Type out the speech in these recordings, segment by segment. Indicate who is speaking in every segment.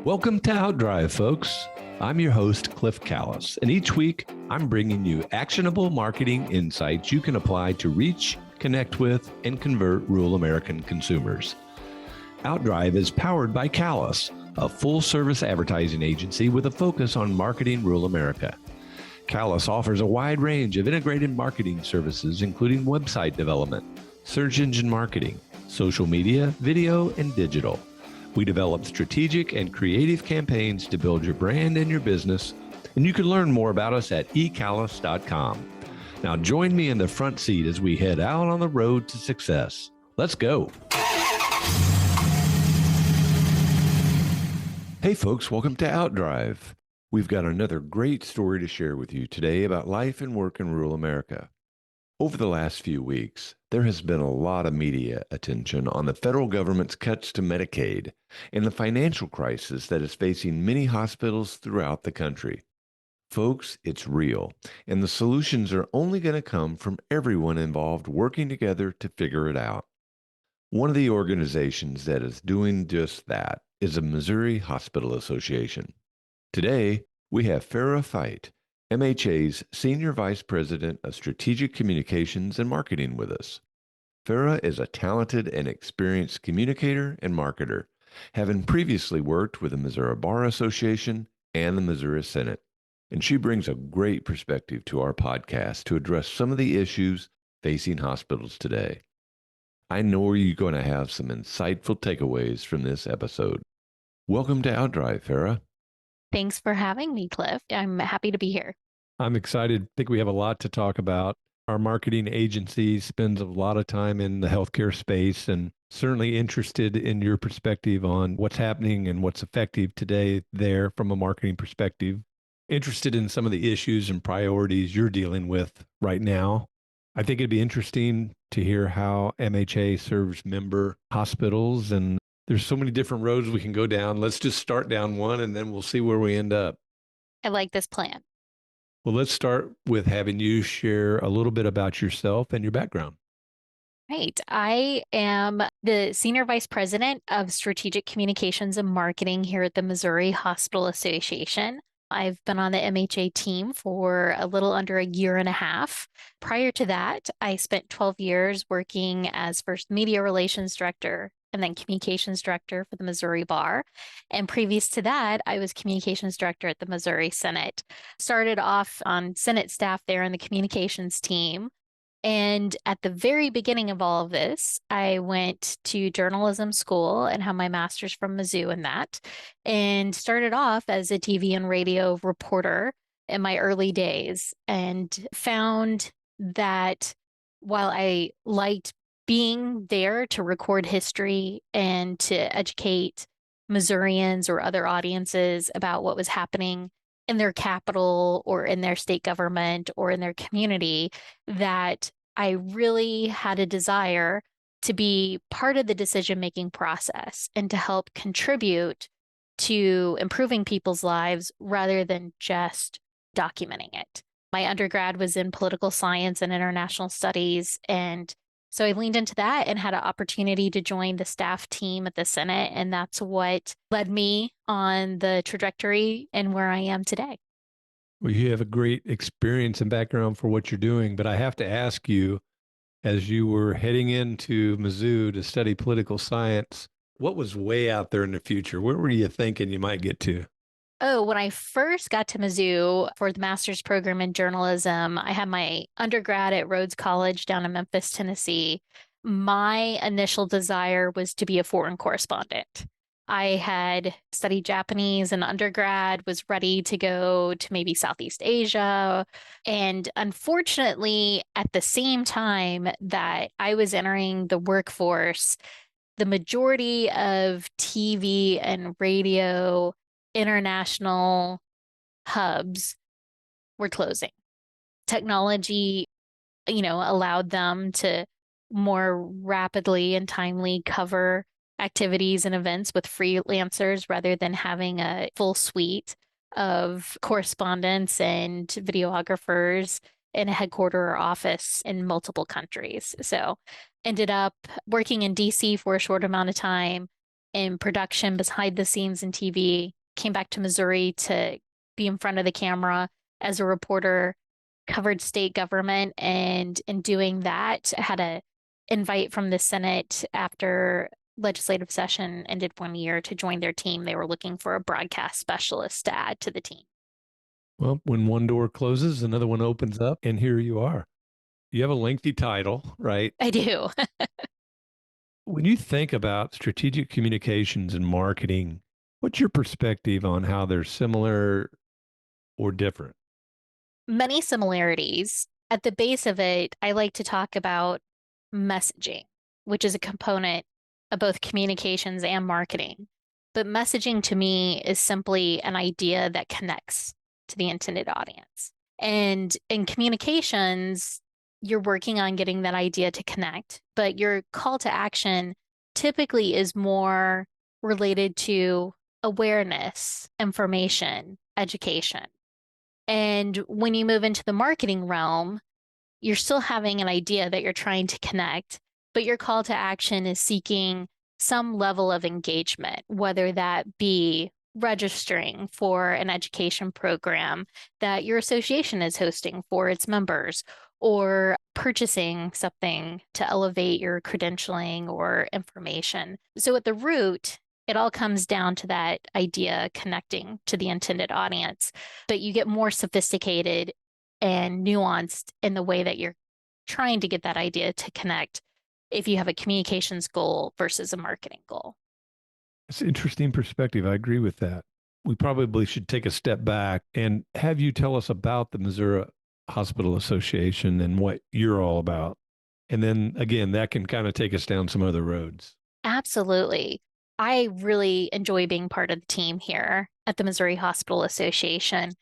Speaker 1: Welcome to Outdrive, folks. I'm your host, Cliff Callis, and each week I'm bringing you actionable marketing insights you can apply to reach, connect with, and convert rural American consumers. Outdrive is powered by Callis, a full-service advertising agency with a focus on marketing rural America. Callis offers a wide range of integrated marketing services, including website development, search engine marketing, social media, video, and digital. We develop strategic and creative campaigns to build your brand and your business, and you can learn more about us at ecallis.com. Now join me in the front seat as we head out on the road to success. Let's go. Hey folks, welcome to Outdrive. We've got another great story to share with you today about life and work in rural America. Over the last few weeks, there has been a lot of media attention on the federal government's cuts to Medicaid and the financial crisis that is facing many hospitals throughout the country. Folks, it's real, and the solutions are only going to come from everyone involved working together to figure it out. One of the organizations that is doing just that is the Missouri Hospital Association. Today, we have Farrah Fite, MHA's Senior Vice President of Strategic Communications and Marketing with us. Farrah is a talented and experienced communicator and marketer, having previously worked with the Missouri Bar Association and the Missouri Senate. And she brings a great perspective to our podcast to address some of the issues facing hospitals today. I know you're going to have some insightful takeaways from this episode. Welcome to Outdrive, Farrah.
Speaker 2: Thanks for having me, Cliff. I'm happy to be here.
Speaker 1: I'm excited. I think we have a lot to talk about. Our marketing agency spends a lot of time in the healthcare space and certainly interested in your perspective on what's happening and what's effective today there from a marketing perspective. Interested in some of the issues and priorities you're dealing with right now. I think it'd be interesting to hear how MHA serves member hospitals, and there's so many different roads we can go down. Let's just start down one and then we'll see where we end up.
Speaker 2: I like this plan.
Speaker 1: Well, let's start with having you share a little bit about yourself and your background.
Speaker 2: Right. I am the Senior Vice President of Strategic Communications and Marketing here at the Missouri Hospital Association. I've been on the MHA team for a little under a year and a half. Prior to that, I spent 12 years working as first media relations director and then communications director for the Missouri Bar. And previous to that, I was communications director at the Missouri Senate. Started off on Senate staff there in the communications team. And at the very beginning of all of this, I went to journalism school and have my master's from Mizzou in that, and started off as a TV and radio reporter in my early days, and found that while I liked being there to record history and to educate Missourians or other audiences about what was happening in their capital or in their state government or in their community, that I really had a desire to be part of the decision-making process and to help contribute to improving people's lives rather than just documenting it. My undergrad was in political science and international studies, and so I leaned into that and had an opportunity to join the staff team at the Senate, and that's what led me on the trajectory and where I am today.
Speaker 1: Well, you have a great experience and background for what you're doing, but I have to ask you, as you were heading into Mizzou to study political science, what was way out there in the future? Where were you thinking you might get to?
Speaker 2: Oh, when I first got to Mizzou for the master's program in journalism, I had my undergrad at Rhodes College down in Memphis, Tennessee. My initial desire was to be a foreign correspondent. I had studied Japanese in undergrad, was ready to go to maybe Southeast Asia. And unfortunately, at the same time that I was entering the workforce, the majority of TV and radio international hubs were closing. Technology, allowed them to more rapidly and timely cover activities and events with freelancers rather than having a full suite of correspondents and videographers in a headquarter or office in multiple countries. So ended up working in DC for a short amount of time, in production, behind the scenes in TV, came back to Missouri to be in front of the camera as a reporter, covered state government, and in doing that, had a invite from the Senate after legislative session ended 1 year to join their team. They were looking for a broadcast specialist to add to the team.
Speaker 1: Well, when one door closes, another one opens up, and here you are. You have a lengthy title, right?
Speaker 2: I do.
Speaker 1: When you think about strategic communications and marketing, what's your perspective on how they're similar or different?
Speaker 2: Many similarities. At the base of it, I like to talk about messaging, which is a component of both communications and marketing. But messaging to me is simply an idea that connects to the intended audience. And in communications, you're working on getting that idea to connect, but your call to action typically is more related to awareness, information, education. And when you move into the marketing realm, you're still having an idea that you're trying to connect, but your call to action is seeking some level of engagement, whether that be registering for an education program that your association is hosting for its members, or purchasing something to elevate your credentialing or information. So at the root, it all comes down to that idea connecting to the intended audience, but you get more sophisticated and nuanced in the way that you're trying to get that idea to connect if you have a communications goal versus a marketing goal.
Speaker 1: It's an interesting perspective. I agree with that. We probably should take a step back and have you tell us about the Missouri Hospital Association and what you're all about. And then again, that can kind of take us down some other roads.
Speaker 2: Absolutely. I really enjoy being part of the team here at the Missouri Hospital Association.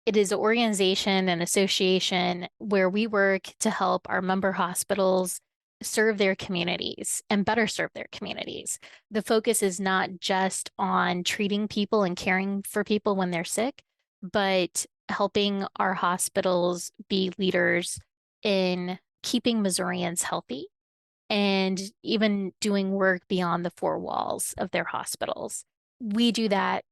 Speaker 2: It is an organization and association where we work to help our member hospitals serve their communities and better serve their communities. The focus is not just on treating people and caring for people when they're sick, but helping our hospitals be leaders in keeping Missourians healthy and even doing work beyond the four walls of their hospitals. We do that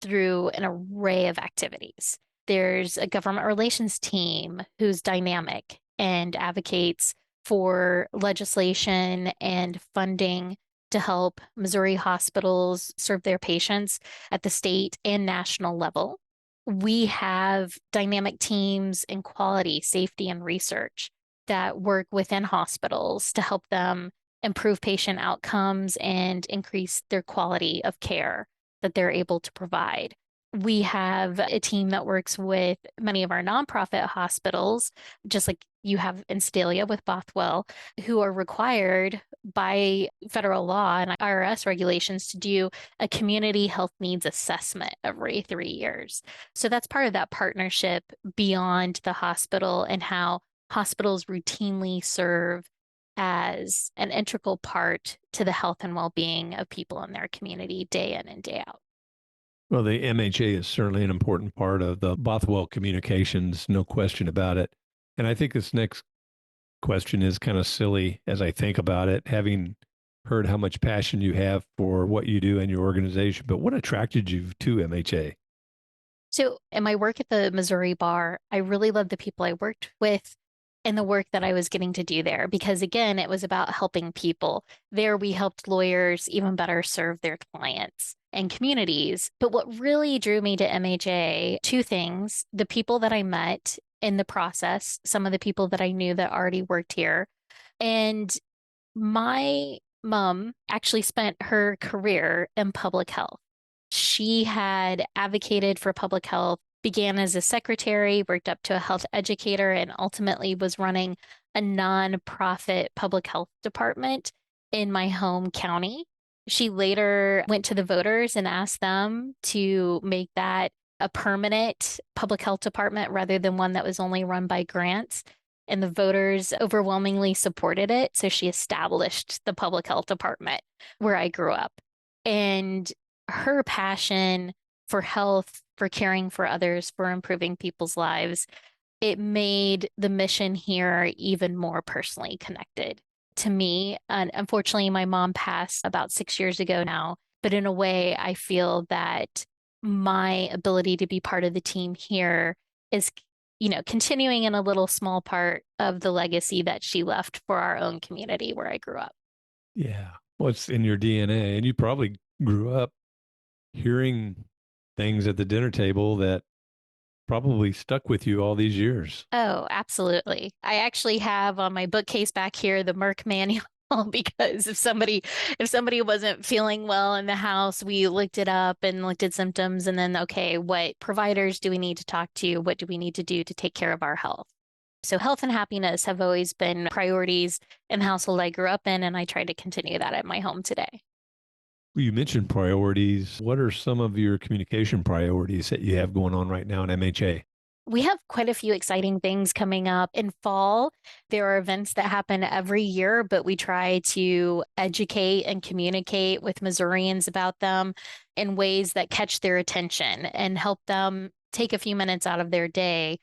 Speaker 2: through an array of activities. There's a government relations team who's dynamic and advocates for legislation and funding to help Missouri hospitals serve their patients at the state and national level. We have dynamic teams in quality, safety, and research that work within hospitals to help them improve patient outcomes and increase their quality of care that they're able to provide. We have a team that works with many of our nonprofit hospitals, just like you have in Sedalia with Bothwell, who are required by federal law and IRS regulations to do a community health needs assessment every 3 years. So that's part of that partnership beyond the hospital and how hospitals routinely serve as an integral part to the health and well-being of people in their community day in and day out.
Speaker 1: Well, the MHA is certainly an important part of the Bothwell communications, no question about it. And I think this next question is kind of silly as I think about it, having heard how much passion you have for what you do and your organization. But what attracted you to MHA?
Speaker 2: So, in my work at the Missouri Bar, I really loved the people I worked with and the work that I was getting to do there because, again, it was about helping people. There, we helped lawyers even better serve their clients and communities. But what really drew me to MHA, two things: the people that I met in the process, some of the people that I knew that already worked here. And my mom actually spent her career in public health. She had advocated for public health, began as a secretary, worked up to a health educator, and ultimately was running a nonprofit public health department in my home county. She later went to the voters and asked them to make that a permanent public health department rather than one that was only run by grants. And the voters overwhelmingly supported it. So she established the public health department where I grew up. And her passion for health, for caring for others, for improving people's lives, it made the mission here even more personally connected to me. And unfortunately, my mom passed about 6 years ago now. But in a way, I feel that my ability to be part of the team here is, continuing in a little small part of the legacy that she left for our own community where I grew up.
Speaker 3: Yeah. Well, it's in your DNA. And you probably grew up hearing things at the dinner table that probably stuck with you all these years.
Speaker 2: Oh, absolutely. I actually have on my bookcase back here the Merck manual because if somebody wasn't feeling well in the house, we looked it up and looked at symptoms and then okay, what providers do we need to talk to? What do we need to do to take care of our health? So health and happiness have always been priorities in the household I grew up in, and I try to continue that at my home today.
Speaker 3: You mentioned priorities. What are some of your communication priorities that you have going on right now in MHA?
Speaker 2: We have quite a few exciting things coming up in fall. There are events that happen every year, but we try to educate and communicate with Missourians about them in ways that catch their attention and help them take a few minutes out of their day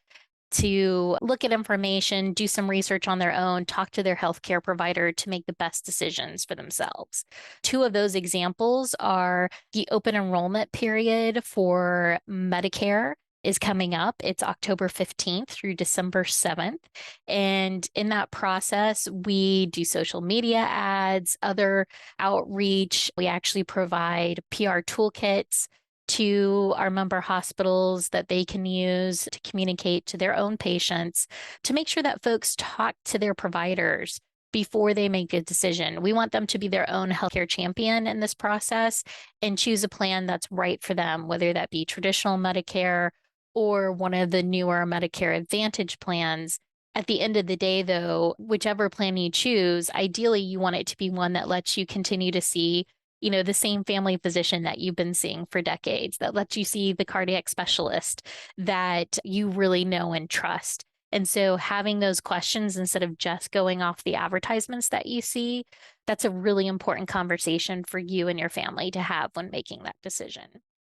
Speaker 2: to look at information, do some research on their own, talk to their healthcare provider to make the best decisions for themselves. Two of those examples are the open enrollment period for Medicare is coming up. It's October 15th through December 7th. And in that process, we do social media ads, other outreach. We actually provide PR toolkits to our member hospitals that they can use to communicate to their own patients to make sure that folks talk to their providers before they make a decision. We want them to be their own healthcare champion in this process and choose a plan that's right for them, whether that be traditional Medicare or one of the newer Medicare Advantage plans. At the end of the day, though, whichever plan you choose, ideally you want it to be one that lets you continue to see the same family physician that you've been seeing for decades, that lets you see the cardiac specialist that you really know and trust. And so having those questions instead of just going off the advertisements that you see, that's a really important conversation for you and your family to have when making that decision.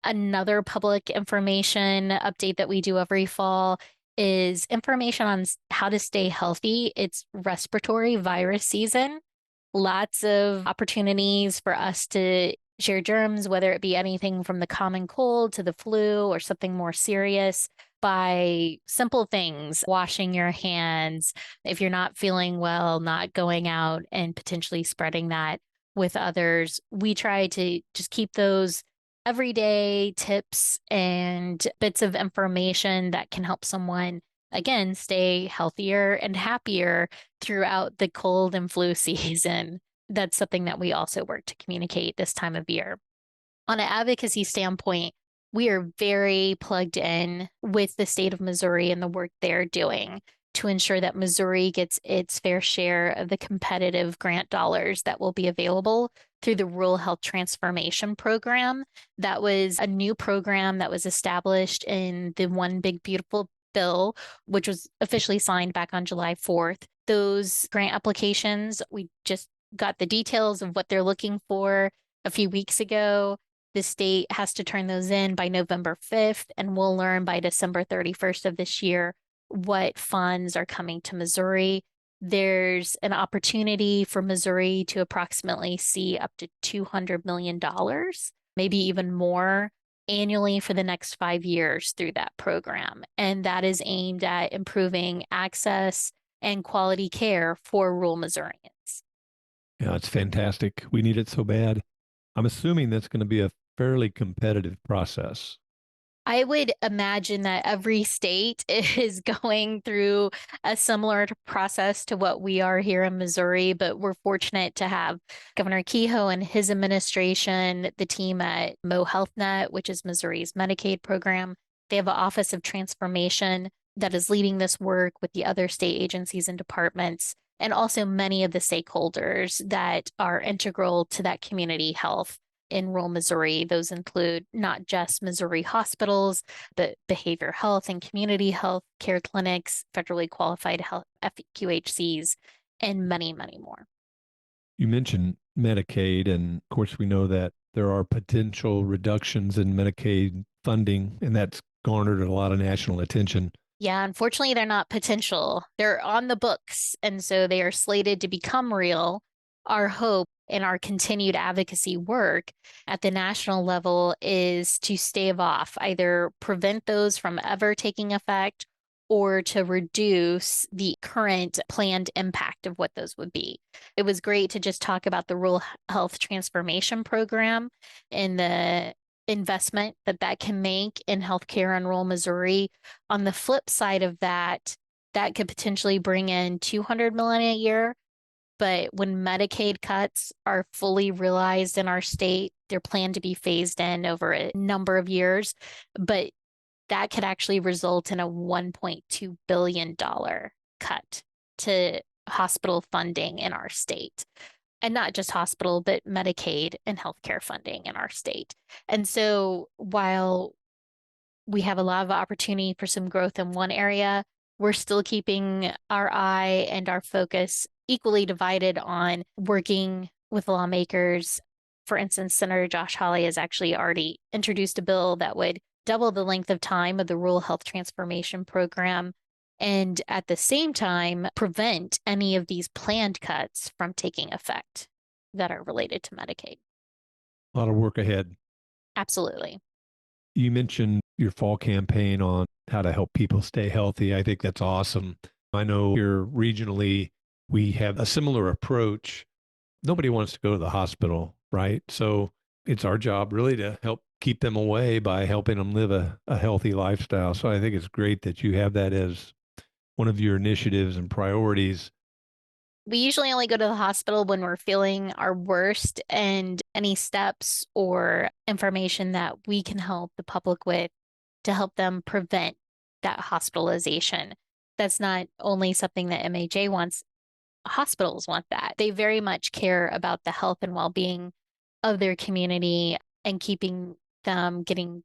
Speaker 2: Another public information update that we do every fall is information on how to stay healthy. It's respiratory virus season. Lots of opportunities for us to share germs, whether it be anything from the common cold to the flu or something more serious, by simple things, washing your hands. If you're not feeling well, not going out and potentially spreading that with others. We try to just keep those everyday tips and bits of information that can help someone, again, stay healthier and happier throughout the cold and flu season. That's something that we also work to communicate this time of year. On an advocacy standpoint, we are very plugged in with the state of Missouri and the work they're doing to ensure that Missouri gets its fair share of the competitive grant dollars that will be available through the Rural Health Transformation Program. That was a new program that was established in the One Big Beautiful Bill, which was officially signed back on July 4th. Those grant applications, we just got the details of what they're looking for a few weeks ago. The state has to turn those in by November 5th, and we'll learn by December 31st of this year what funds are coming to Missouri. There's an opportunity for Missouri to approximately see up to $200 million, maybe even more annually for the next 5 years through that program. And that is aimed at improving access and quality care for rural Missourians.
Speaker 3: Yeah, it's fantastic. We need it so bad. I'm assuming that's going to be a fairly competitive process.
Speaker 2: I would imagine that every state is going through a similar process to what we are here in Missouri, but we're fortunate to have Governor Kehoe and his administration, the team at Mo HealthNet, which is Missouri's Medicaid program. They have an Office of Transformation that is leading this work with the other state agencies and departments, and also many of the stakeholders that are integral to that community health in rural Missouri. Those include not just Missouri hospitals, but behavioral health and community health care clinics, federally qualified health FQHCs, and many, many more.
Speaker 3: You mentioned Medicaid, and of course, we know that there are potential reductions in Medicaid funding, and that's garnered a lot of national attention.
Speaker 2: Yeah, unfortunately, they're not potential. They're on the books, and so they are slated to become real. Our hope in our continued advocacy work at the national level is to stave off, either prevent those from ever taking effect or to reduce the current planned impact of what those would be. It was great to just talk about the Rural Health Transformation Program and the investment that that can make in healthcare in rural Missouri. On the flip side of that, that could potentially bring in 200 million a year. But when Medicaid cuts are fully realized in our state, they're planned to be phased in over a number of years. But that could actually result in a $1.2 billion cut to hospital funding in our state. And not just hospital, but Medicaid and healthcare funding in our state. And so while we have a lot of opportunity for some growth in one area, we're still keeping our eye and our focus equally divided on working with lawmakers. For instance, Senator Josh Hawley has actually already introduced a bill that would double the length of time of the Rural Health Transformation Program and at the same time prevent any of these planned cuts from taking effect that are related to Medicaid.
Speaker 3: A lot of work ahead.
Speaker 2: Absolutely.
Speaker 3: You mentioned your fall campaign on how to help people stay healthy. I think that's awesome. I know here regionally, we have a similar approach. Nobody wants to go to the hospital, right? So it's our job really to help keep them away by helping them live a healthy lifestyle. So I think it's great that you have that as one of your initiatives and priorities.
Speaker 2: We usually only go to the hospital when we're feeling our worst, and any steps or information that we can help the public with to help them prevent that hospitalization. That's not only something that MHA wants, hospitals want that. They very much care about the health and well-being of their community and keeping them getting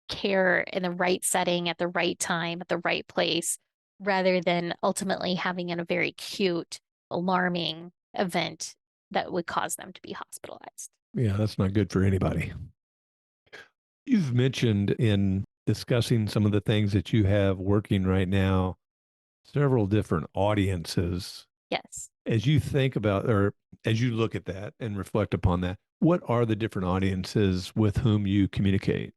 Speaker 2: care in the right setting at the right time, at the right place, rather than ultimately having in a very acute, alarming event that would cause them to be hospitalized.
Speaker 3: Yeah, that's not good for anybody. You've mentioned in discussing some of the things that you have working right now, several different audiences.
Speaker 2: Yes.
Speaker 3: As you think about, or as you look at that and reflect upon that, what are the different audiences with whom you communicate?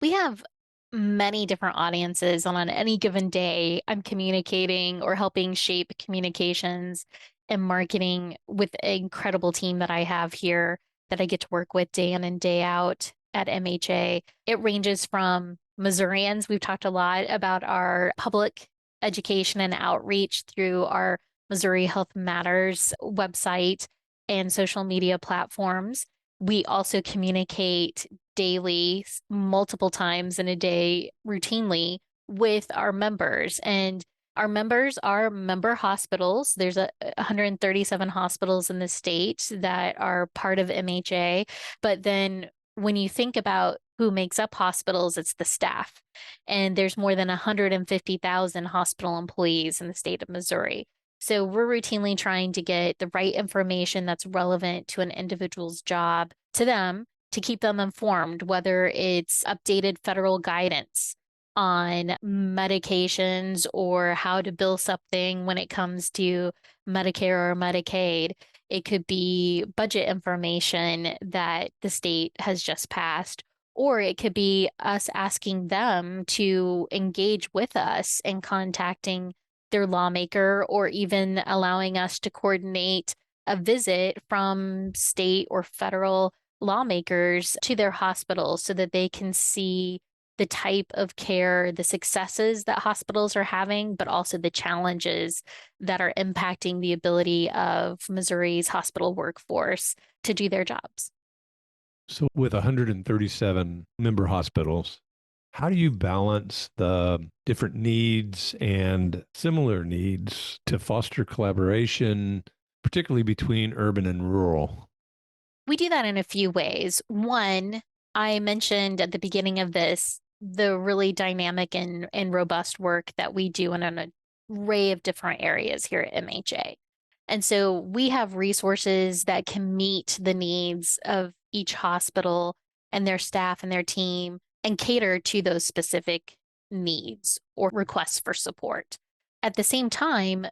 Speaker 2: We have many different audiences, and on any given day, I'm communicating or helping shape communications and marketing with an incredible team that I have here that I get to work with day in and day out at MHA. It ranges from Missourians. We've talked a lot about our public education and outreach through our Missouri Health Matters website and social media platforms. We also communicate daily, multiple times in a day, routinely with our members. And our members are member hospitals. There's 137 hospitals in the state that are part of MHA. But then when you think about who makes up hospitals, it's the staff. And there's more than 150,000 hospital employees in the state of Missouri. So we're routinely trying to get the right information that's relevant to an individual's job to them to keep them informed, whether it's updated federal guidance on medications or how to bill something when it comes to Medicare or Medicaid. It could be budget information that the state has just passed, or it could be us asking them to engage with us in contacting their lawmaker, or even allowing us to coordinate a visit from state or federal lawmakers to their hospitals so that they can see the type of care, the successes that hospitals are having, but also the challenges that are impacting the ability of Missouri's hospital workforce to do their jobs.
Speaker 3: So, with 137 member hospitals, how do you balance the different needs and similar needs to foster collaboration, particularly between urban and rural?
Speaker 2: We do that in a few ways. One, I mentioned at the beginning of this, the really dynamic and robust work that we do in an array of different areas here at MHA. And so we have resources that can meet the needs of each hospital and their staff and their team and cater to those specific needs or requests for support. At the same time,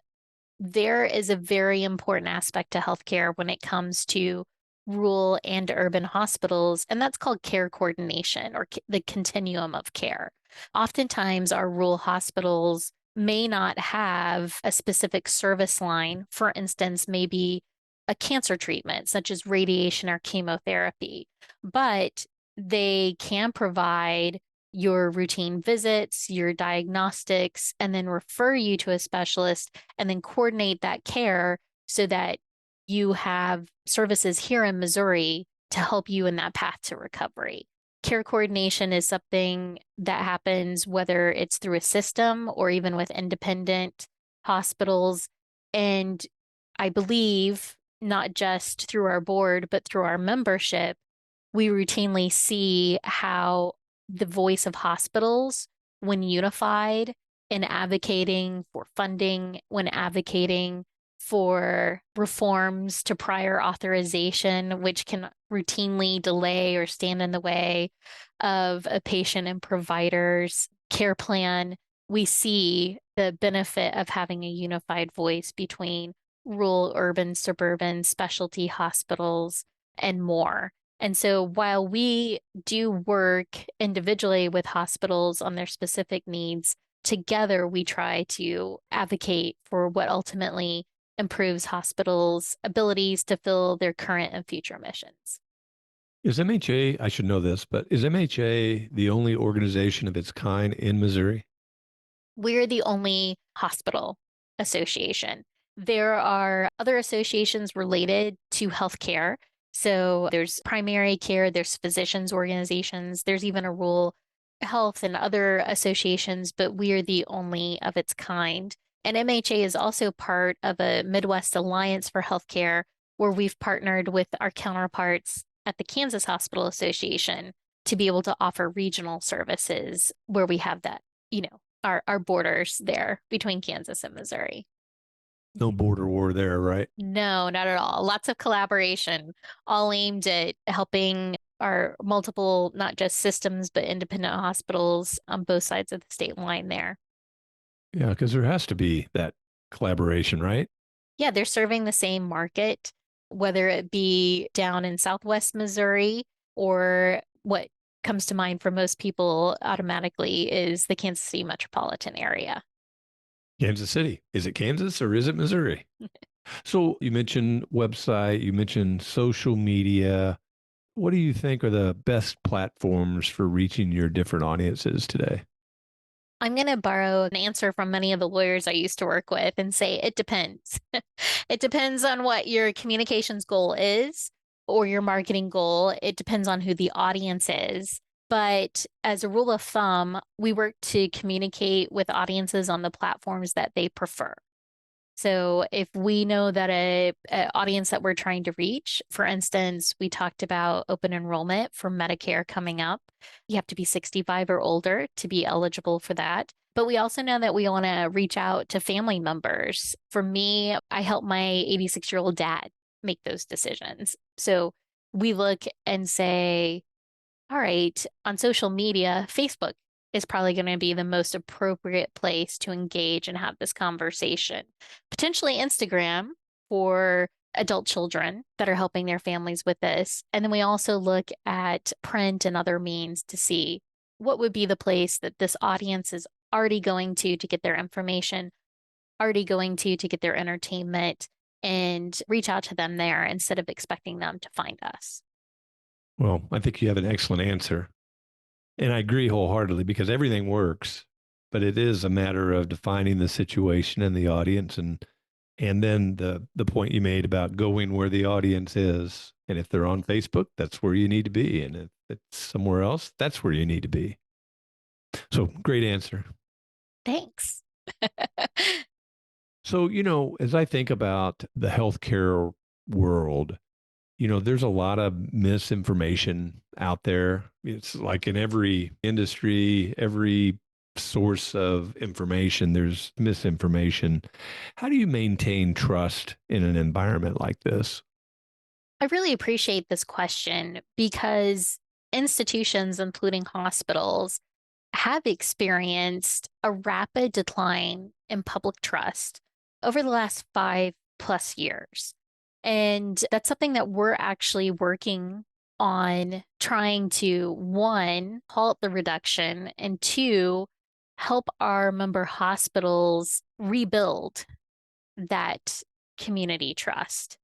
Speaker 2: there is a very important aspect to healthcare when it comes to rural and urban hospitals, and that's called care coordination or the continuum of care. Oftentimes, our rural hospitals may not have a specific service line. For instance, maybe a cancer treatment, such as radiation or chemotherapy, but they can provide your routine visits, your diagnostics, and then refer you to a specialist and then coordinate that care so that you have services here in Missouri to help you in that path to recovery. Care coordination is something that happens whether it's through a system or even with independent hospitals. And I believe not just through our board, but through our membership, we routinely see how the voice of hospitals, when unified in advocating for funding, when advocating for reforms to prior authorization, which can routinely delay or stand in the way of a patient and provider's care plan, we see the benefit of having a unified voice between rural, urban, suburban, specialty hospitals, and more. And so while we do work individually with hospitals on their specific needs, together we try to advocate for what ultimately improves hospitals' abilities to fill their current and future missions.
Speaker 3: Is MHA, I should know this, but is MHA the only organization of its kind in Missouri?
Speaker 2: We're the only hospital association. There are other associations related to healthcare. So there's primary care, there's physicians organizations, there's even a rural health and other associations, but we are the only of its kind. And MHA is also part of a Midwest Alliance for Healthcare, where we've partnered with our counterparts at the Kansas Hospital Association to be able to offer regional services where we have that, our borders there between Kansas and Missouri.
Speaker 3: No border war there, right?
Speaker 2: No, not at all. Lots of collaboration, all aimed at helping our multiple, not just systems, but independent hospitals on both sides of the state line there.
Speaker 3: Yeah, because there has to be that collaboration, right?
Speaker 2: Yeah, they're serving the same market, whether it be down in Southwest Missouri or what comes to mind for most people automatically is the Kansas City metropolitan area.
Speaker 3: Kansas City. Is it Kansas or is it Missouri? So you mentioned website, you mentioned social media. What do you think are the best platforms for reaching your different audiences today?
Speaker 2: I'm going to borrow an answer from many of the lawyers I used to work with and say it depends. It depends on what your communications goal is or your marketing goal. It depends on who the audience is. But as a rule of thumb, we work to communicate with audiences on the platforms that they prefer. So if we know that a audience that we're trying to reach, for instance, we talked about open enrollment for Medicare coming up. You have to be 65 or older to be eligible for that. But we also know that we want to reach out to family members. For me, I help my 86-year-old dad make those decisions. So we look and say, all right, on social media, Facebook is probably going to be the most appropriate place to engage and have this conversation. Potentially Instagram for adult children that are helping their families with this. And then we also look at print and other means to see what would be the place that this audience is already going to get their information, already going to get their entertainment, and reach out to them there instead of expecting them to find us.
Speaker 3: Well, I think you have an excellent answer. And I agree wholeheartedly because everything works, but it is a matter of defining the situation and the audience and then the point you made about going where the audience is. And if they're on Facebook, that's where you need to be. And if it's somewhere else, that's where you need to be. So great answer.
Speaker 2: Thanks.
Speaker 3: So, as I think about the healthcare world, there's a lot of misinformation out there. It's like in every industry, every source of information, there's misinformation. How do you maintain trust in an environment like this?
Speaker 2: I really appreciate this question because institutions, including hospitals, have experienced a rapid decline in public trust over the last 5+ years. And that's something that we're actually working on trying to, one, halt the reduction, and two, help our member hospitals rebuild that community trust.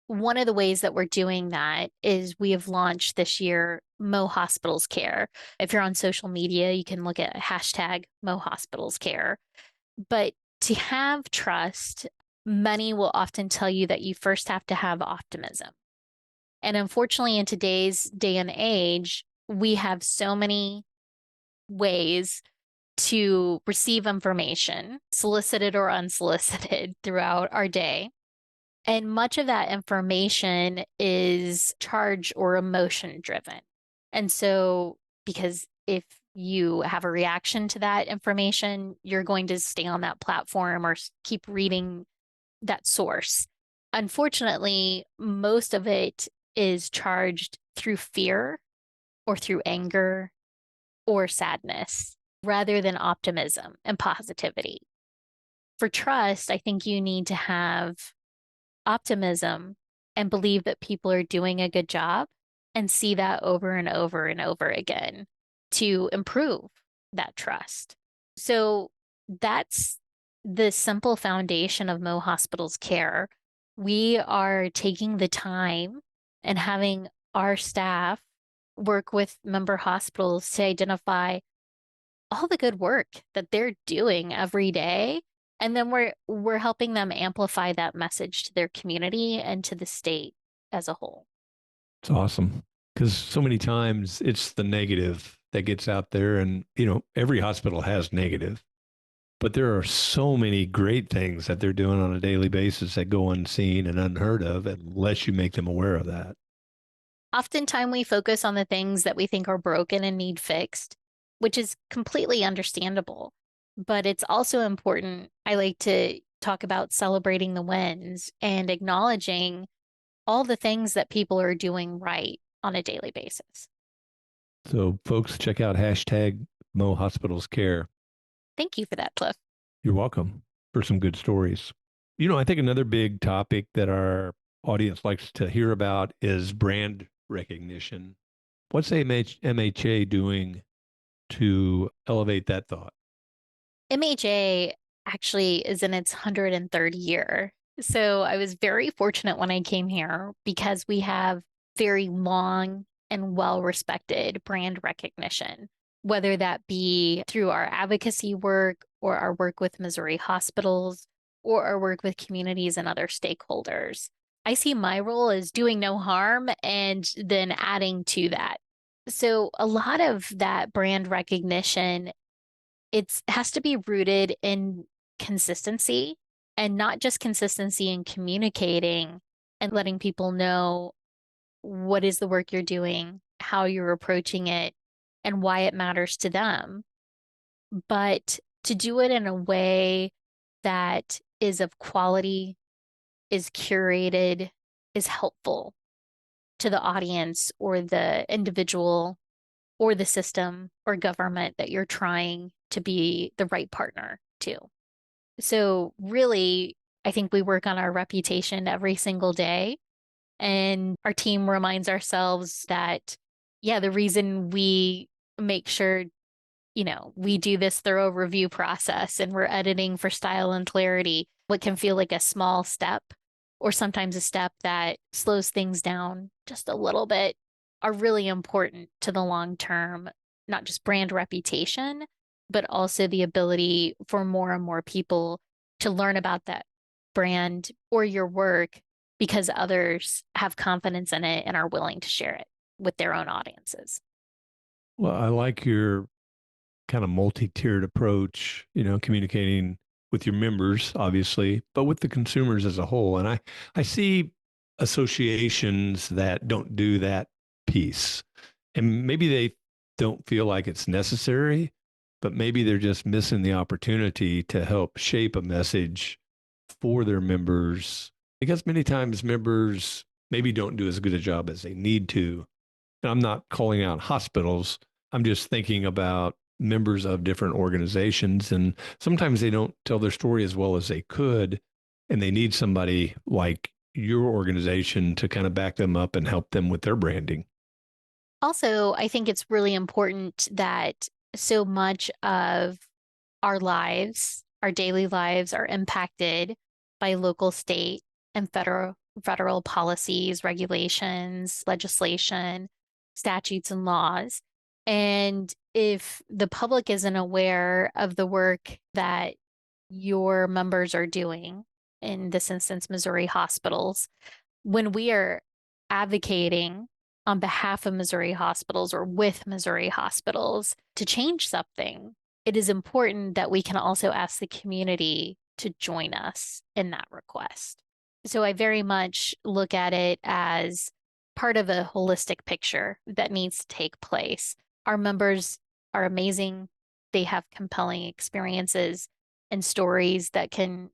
Speaker 2: One of the ways that we're doing that is we have launched this year Mo Hospitals Care. If you're on social media, you can look at hashtag Mo Hospitals Care. But to have trust, many will often tell you that you first have to have optimism. And unfortunately, in today's day and age, we have so many ways to receive information, solicited or unsolicited, throughout our day. And much of that information is charge or emotion driven. And so, because if you have a reaction to that information, you're going to stay on that platform or keep reading that source. Unfortunately, most of it is charged through fear or through anger or sadness rather than optimism and positivity. For trust, I think you need to have optimism and believe that people are doing a good job and see that over and over and over again to improve that trust. So that's the simple foundation of Mo Hospitals Care. We are taking the time and having our staff work with member hospitals to identify all the good work that they're doing every day. And then we're helping them amplify that message to their community and to the state as a whole.
Speaker 3: It's awesome because so many times it's the negative that gets out there. And, every hospital has negative, but there are so many great things that they're doing on a daily basis that go unseen and unheard of unless you make them aware of that.
Speaker 2: Oftentimes we focus on the things that we think are broken and need fixed, which is completely understandable. But it's also important. I like to talk about celebrating the wins and acknowledging all the things that people are doing right on a daily basis.
Speaker 3: So folks, check out hashtag Mo Hospitals Care.
Speaker 2: Thank you for that, Cliff.
Speaker 3: You're welcome for some good stories. I think another big topic that our audience likes to hear about is brand recognition. What's MHA doing to elevate that thought?
Speaker 2: MHA actually is in its 103rd year. So I was very fortunate when I came here because we have very long and well-respected brand recognition, whether that be through our advocacy work or our work with Missouri hospitals or our work with communities and other stakeholders. I see my role as doing no harm and then adding to that. So a lot of that brand recognition, it has to be rooted in consistency, and not just consistency in communicating and letting people know what is the work you're doing, how you're approaching it, and why it matters to them, but to do it in a way that is of quality, is curated, is helpful to the audience or the individual or the system or government that you're trying to be the right partner to. So really, I think we work on our reputation every single day. And our team reminds ourselves that, the reason we make sure, we do this thorough review process and we're editing for style and clarity, what can feel like a small step or sometimes a step that slows things down just a little bit, are really important to the long term, not just brand reputation, but also the ability for more and more people to learn about that brand or your work because others have confidence in it and are willing to share it with their own audiences.
Speaker 3: Well, I like your kind of multi-tiered approach, communicating with your members, obviously, but with the consumers as a whole. And I see associations that don't do that piece. And maybe they don't feel like it's necessary, but maybe they're just missing the opportunity to help shape a message for their members, because many times members maybe don't do as good a job as they need to. And I'm not calling out hospitals. I'm just thinking about members of different organizations. And sometimes they don't tell their story as well as they could and they need somebody like your organization to kind of back them up and help them with their branding.
Speaker 2: Also, I think it's really important that so much of our lives, our daily lives, are impacted by local, state, and federal policies, regulations, legislation, statutes, and laws. And if the public isn't aware of the work that your members are doing, in this instance, Missouri hospitals, when we are advocating on behalf of Missouri hospitals or with Missouri hospitals to change something, it is important that we can also ask the community to join us in that request. So I very much look at it as part of a holistic picture that needs to take place. Our members are amazing. They have compelling experiences and stories that can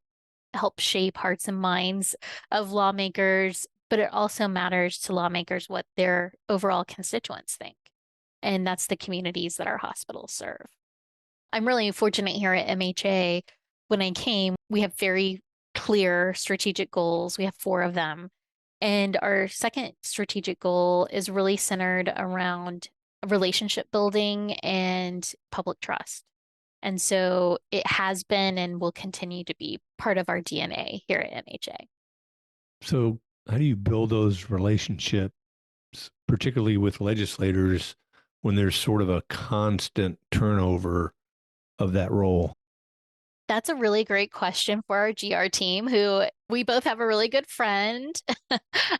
Speaker 2: help shape hearts and minds of lawmakers, but it also matters to lawmakers what their overall constituents think. And that's the communities that our hospitals serve. I'm really fortunate here at MHA. When I came, we have very clear strategic goals. We have 4 of them. And our second strategic goal is really centered around relationship building and public trust. And so it has been and will continue to be part of our DNA here at MHA.
Speaker 3: So, how do you build those relationships, particularly with legislators, when there's sort of a constant turnover of that role?
Speaker 2: That's a really great question for our GR team, who we both have a really good friend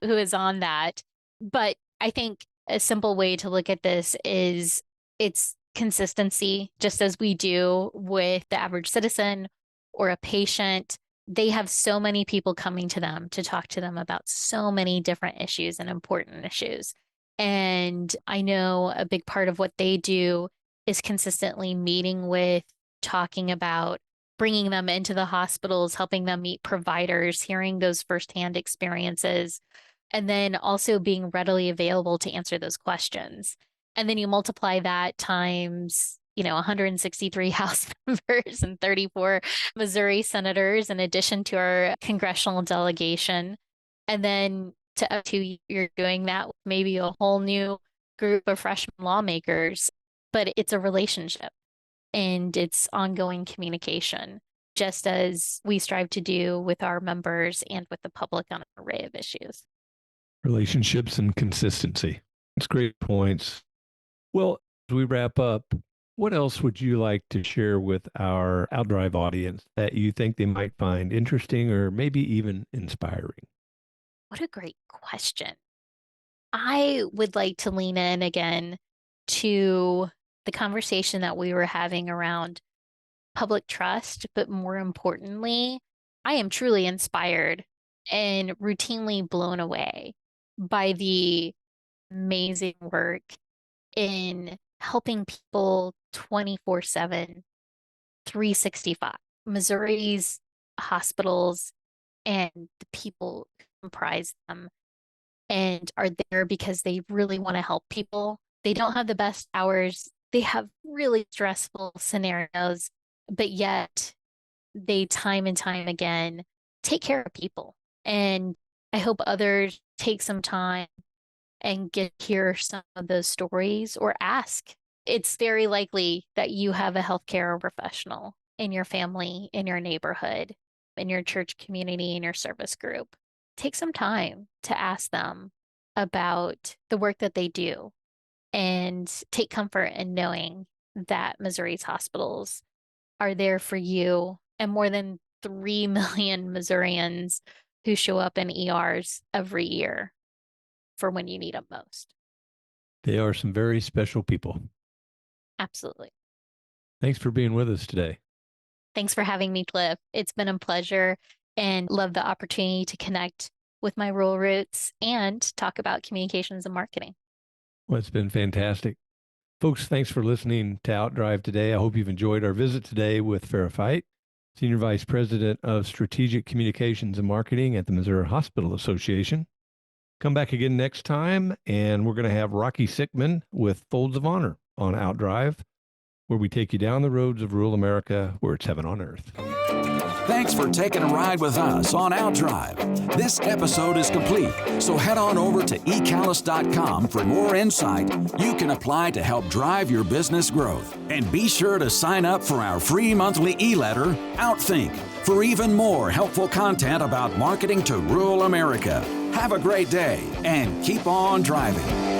Speaker 2: who is on that. But I think a simple way to look at this is it's consistency, just as we do with the average citizen or a patient. They have so many people coming to them to talk to them about so many different issues and important issues. And I know a big part of what they do is consistently meeting with, talking about, bringing them into the hospitals, helping them meet providers, hearing those firsthand experiences, and then also being readily available to answer those questions. And then you multiply that times, 163 House members and 34 Missouri senators, in addition to our congressional delegation. And then to up to you're doing that with maybe a whole new group of freshman lawmakers. But it's a relationship and it's ongoing communication, just as we strive to do with our members and with the public on an array of issues.
Speaker 3: Relationships and consistency. It's great points. Well, as we wrap up, what else would you like to share with our OutDrive audience that you think they might find interesting or maybe even inspiring?
Speaker 2: What a great question. I would like to lean in again to the conversation that we were having around public trust, but more importantly, I am truly inspired and routinely blown away by the amazing work in helping people 24/7, 365. Missouri's hospitals and the people who comprise them and are there because they really want to help people. They don't have the best hours. They have really stressful scenarios, but yet they time and time again take care of people. And I hope others take some time and get to hear some of those stories or ask. It's very likely that you have a healthcare professional in your family, in your neighborhood, in your church community, in your service group. Take some time to ask them about the work that they do and take comfort in knowing that Missouri's hospitals are there for you and more than 3 million Missourians who show up in ERs every year for when you need them most.
Speaker 3: They are some very special people.
Speaker 2: Absolutely.
Speaker 3: Thanks for being with us today.
Speaker 2: Thanks for having me, Cliff. It's been a pleasure and love the opportunity to connect with my rural roots and talk about communications and marketing.
Speaker 3: Well, it's been fantastic. Folks, thanks for listening to OutDrive today. I hope you've enjoyed our visit today with Farrah Fite, Senior Vice President of Strategic Communications and Marketing at the Missouri Hospital Association. Come back again next time, and we're going to have Rocky Sickman with Folds of Honor on OutDrive, where we take you down the roads of rural America where it's heaven on earth.
Speaker 4: Thanks for taking a ride with us on OutDrive. This episode is complete, so head on over to ecalis.com for more insight you can apply to help drive your business growth. And be sure to sign up for our free monthly e-letter, OutThink, for even more helpful content about marketing to rural America. Have a great day and keep on driving.